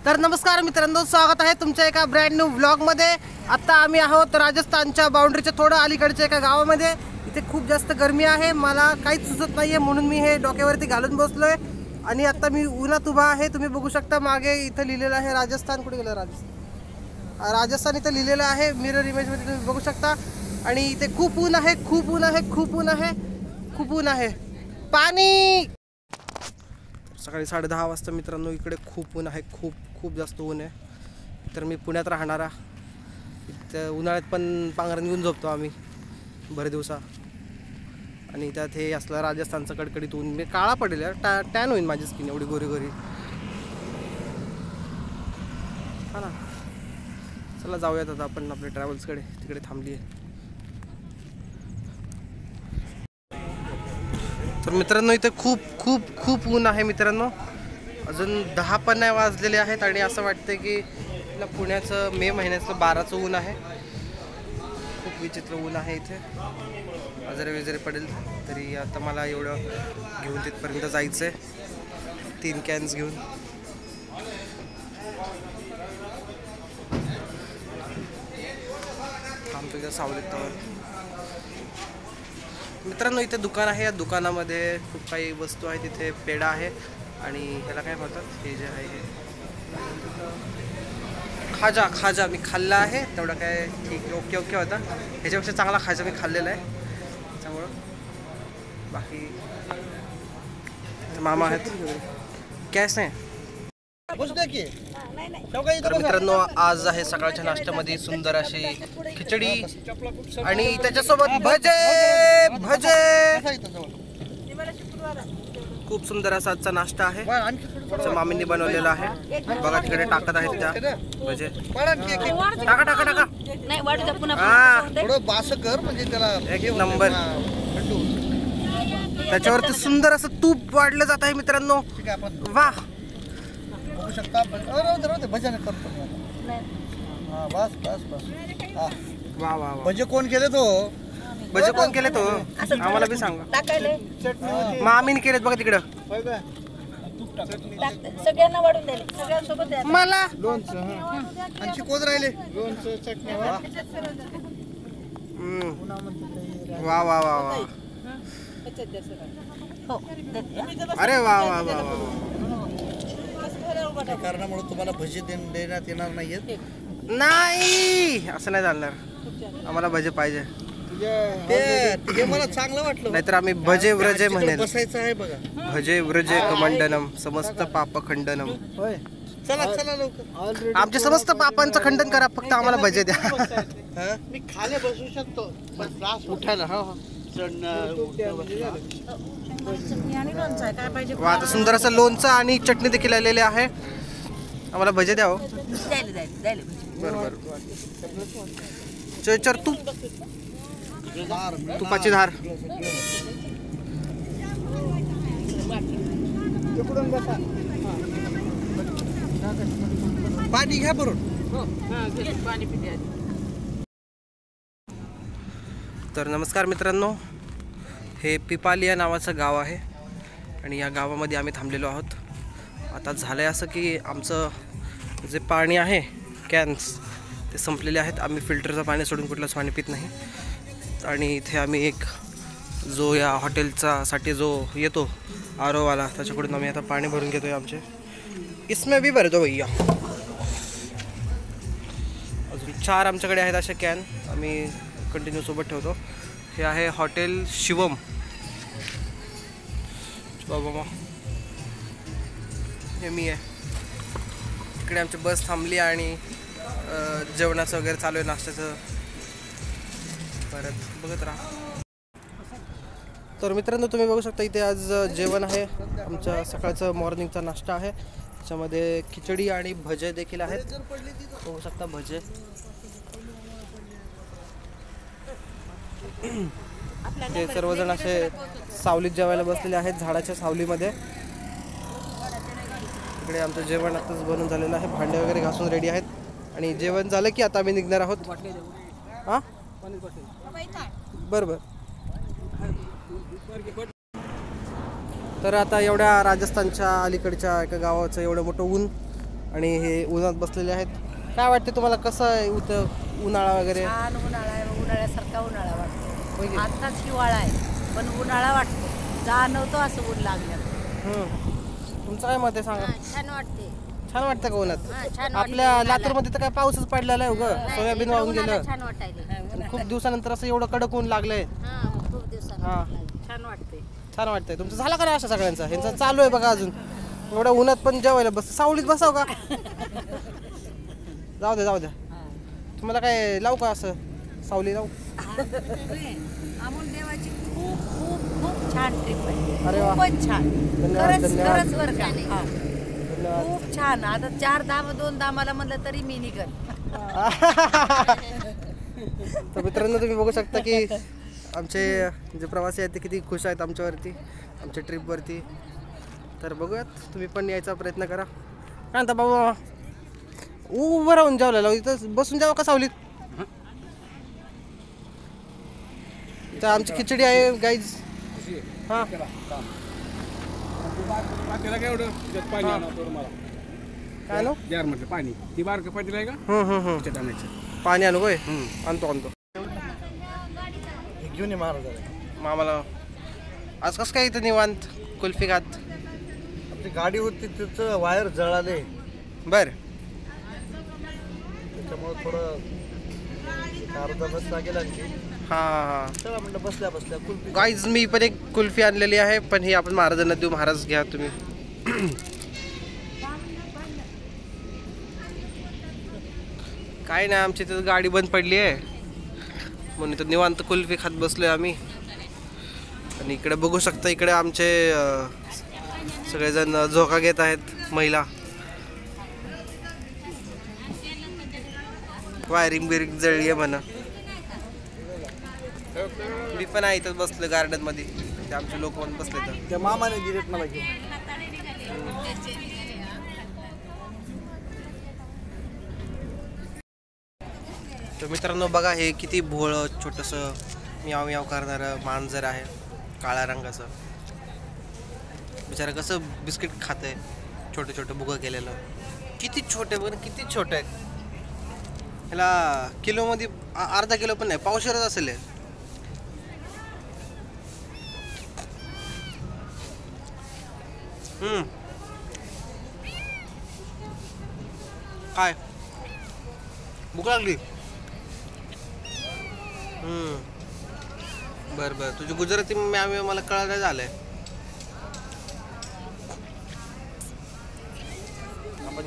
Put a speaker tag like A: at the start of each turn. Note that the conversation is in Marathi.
A: तर नमस्कार मित्रांनो, स्वागत आहे तुमच्या एका ब्रँड न्यू व्लॉगमध्ये। आता आम्ही आहोत राजस्थानच्या बाउंड्रीच्या थोडं अलीकडच्या एका गावामध्ये। इथे खूप जास्त गरमी आहे, मला काहीच सुचत नाहीये म्हणून मी हे डोक्यावरती घालून बसलोय आणि आता मी उन्हात उभा आहे। तुम्ही बघू शकता मागे इथं लिहिलेलं आहे राजस्थान। कुठे गेलं राजस्थान इथं लिहिलेलं आहे मिरर इमेजमध्ये तुम्ही बघू शकता। आणि इथे खूप ऊन आहे, खूप ऊन आहे, खूप ऊन आहे, खूप ऊन आहे। पाणी सकाळी 10:30 वाजता मित्रांनो इकडे खूप ऊन आहे, खूप खूप जास्त ऊन आहे। तर मी पुण्यात राहणारा, इथं उन्हाळ्यात पण पांघरण घेऊन झोपतो आम्ही बरे दिवसा। आणि त्यात हे असलं राजस्थानचं कडकडीत ऊन, मी काळा पडेल यार, टॅन होईल माझी स्किन एवढी गोरी गोरी। हा ना, चला जाऊयात आता आपण आपल्या ट्रॅव्हल्सकडे, तिकडे थांबली आहे। तर मित्रांनो इथे खूप खूप खूप ऊन आहे मित्रांनो, अजून 10 पण नाही वाजलेले आहेत आणि असं वाटतं की पुण्याचं मे महिन्याचं 12चं ऊन आहे। खूप विचित्र ऊन आहे इथे, आजारी वगैरे पडेल। तरी आता मला एवढं घेऊन तिथपर्यंत जायचं आहे, 3 कॅन्स घेऊन। थांबतो इथं सावलीत। मित्रांनो इथे दुकान आहे, या दुकानामध्ये खूप काही वस्तू आहेत। इथे पेढा आहे आणि ह्याला काय म्हणतात, हे जे आहे खाजा, खाजा मी खाल्ला आहे, तेवढं काय ठीक ओके ओके होता। ह्याच्यापेक्षा चांगला खाजा मी खाल्लेला आहे, त्यामुळं बाकी मामा आहेत कॅश आहे। तर मित्रांनो आज आहे सकाळच्या नाश्त्यामध्ये सुंदर अशी खिचडी आणि त्याच्यासोबत भजे भजे। खूप सुंदर असा आजचा नाश्ता आहे, मामींनी बनवलेला आहे। बघा तिकडे टाकत आहेत त्या भजे, टाका टाका टाका, एक नंबर। त्याच्यावरती सुंदर असं तूप वाढलं जात आहे मित्रांनो, वाह।
B: भजे कोण केले तो,
A: भजे कोण केले तो आम्हाला बी सांगा। मामीने केलेत बघा तिकडं,
C: सगळ्यांना वाढून दिले, सगळ्यांसोबत द्या
A: मला
B: आणखी कोण राहिले।
A: वा वा वा वा, अरे वा वा वा वा।
B: कारणामुळे तुम्हाला भजी देण्यात येणार नाहीये।
A: नाही असं नाही चालणार, आम्हाला भजे पाहिजे।
B: ते मला चांगलं वाटलं,
A: नाहीतर आम्ही भजे व्रजे म्हणेल।
B: बसायचं आहे बघा,
A: भजे व्रजे कमंडनम समस्त पाप खंडनम।
B: चला चला लवकर,
A: आमच्या समस्त पापांचं खंडन करा, फक्त आम्हाला भजे द्या।
B: मी खाली बसू शकतो, उठायला
A: वा, आता सुंदर असं लोणचं आणि चटणी देखील आलेले आहे, आम्हाला भजे द्या हो। बरोबर, चर तूप, तुपाची धार।
B: पाणी घ्या बरोबर।
A: तर नमस्कार मित्रांनो, हे पिपालिया नावाचं गाव आहे आणि या गावामध्ये आम्ही थांबलेलो आहोत। आता झालं आहे असं की आमचं जे पाणी आहे कॅन्स ते संपलेले आहेत, आम्ही फिल्टरचं पाणी सोडून कुठलंच पाणी पित नाही। आणि इथे आम्ही एक जो या हॉटेलचासाठी जो येतो आरोवाला, त्याच्याकडून आम्ही आता पाणी भरून घेतो आहे आमचे। इसमें भी भर दो भैया। अजून 4 आमच्याकडे आहेत असे कॅन, आम्ही कंटिन्यू सोबत ठेवतो। हे आहे हॉटेल शिवम बाबा, हे मी आहे। तिकडे आमची बस थांबली आणि जेवणाचं वगैरे चालू आहे, नाश्त्याचं परत बघत राहा। तर मित्रांनो तुम्ही बघू शकता इथे आज जेवण आहे, आमच्या सकाळचं मॉर्निंगचा नाश्ता आहे। त्याच्यामध्ये खिचडी आणि भजे देखील आहेत, बघू शकता भजे। ते सर्वजण असे सावलीत जेवायला बसलेले आहेत, झाडाच्या सावलीमध्ये। इकडे आमचं जेवण आताच बनवून झालेलं आहे, भांडे वगैरे घासून रेडी आहेत आणि जेवण झालं की आता आम्ही निघणार आहोत। हां बरं बरं। तर आता एवढ्या राजस्थानच्या अलीकडच्या एका गावाचं एवढं मोठं ऊन आणि हे उन्हात बसलेले आहेत. काय वाटते तुम्हाला, कसं आहे उन्हाळा वगैरे?
C: छान उन्हाळा आहे, उन्हाळ्यासारखा उन्हाळा
A: होय
C: वाटतो.
A: की?
C: आताच हिवाळा आहे पण उन्हाळा वाटतो, जाणवतो असं ऊन लागलं.
A: तुमचं काय मत आहे सांगा?
C: छान वाटते.
A: छान वाटतं का उन्हात?
C: छान
A: आपल्या लातूरमध्ये तर काय पाऊसच पडलेला आहे उगं, सोयाबीन वाहून गेलं.
C: छान वाटायला
A: खूप दिवसानंतर असं एवढं कडक ऊन लागलंय.
C: खूप दिवसांनी
A: हा.
C: छान वाटते.
A: छान वाटतंय. तुमचं झाला का नाही अशा सगळ्यांचा? ह्यांचा चालू आहे बघा अजून. एवढ्या उन्हात पण जेवायला बस, सावलीत बसाव का? जाऊ द्या जाऊ द्या. तुम्हाला काय लावू का असं सावली लावू?
C: अमोल देवाची खूप खूप खूप छान ट्रिप आहे.
A: अरे वा.
C: खूपच छान.
A: धन्यवाद,
C: खरंच
A: धन्यवाद.
C: खरंच बरं का. हा.
A: धन्यवाद.
C: खूप छान. आता 4 धाम 2 धामाला म्हणलं तरी मी निघल.
A: तर मित्रांनो, तुम्ही बघू शकता की आमचे जे प्रवासी आहेत ते किती खुश आहेत आमच्यावरती, आमच्या ट्रिपवरती. तर बघूयात, तुम्ही पण यायचा प्रयत्न करा. काय म्हणता बाबा? उभं राहून जेवलेला, इथं बसून जावं का सावलीत? तर आमची खिचडी आहे गाईज. हां काय नो
D: जार म्हटलं पाणी ती बारकं पाटील आहे का त्याच्यात आणायचं.
A: पाणी आणू होय? आणतो आणतो.
B: घेऊन ये महाराज.
A: मामाला आज कसं काय इथं निवांत कुल्फी खात?
B: आपली गाडी होती तिथं वायर जळाले,
A: बर.
B: त्याच्यामुळे थोडं अर्धा बस लागेल आणखी.
A: हां
B: चला म्हटलं बसल्या बसल्या कुल्फी.
A: गाईज, मी पण एक कुल्फी आणलेली आहे, पण ही आपण महाराजांना देऊ. महाराज घ्या तुम्ही. काय नाही, आमची तिथं गाडी बंद पडली आहे म्हणून इथं निवांत कुल्फी खात बसलोय आम्ही. आणि इकडे बघू शकता, इकडे आमचे सगळेजण झोका घेत आहेत, महिला. वायरिंग बिरिंग जळली आहे म्हणा. मी पण आहे इथं बसलो गार्डन मध्ये, ते आमचे लोक पण बसले तर.
B: त्या मामाने दिलेत मला घेऊन.
A: तर मित्रांनो बघा, हे किती भोळं छोटंसं म्याव म्याव करणारं मांजर आहे, काळ्या रंगाचं. बिचारा कसं बिस्किट खात आहे, छोटं छोटं भुगं केलेलं. किती छोटे बघ, किती छोटे आहेत. ह्याला किलोमध्ये अर्धा किलो पण नाही, पावशेरच असेल हे. काय भूक लागली? बरं बरं, तुझी गुजराती मला कळायला झालंय. आपण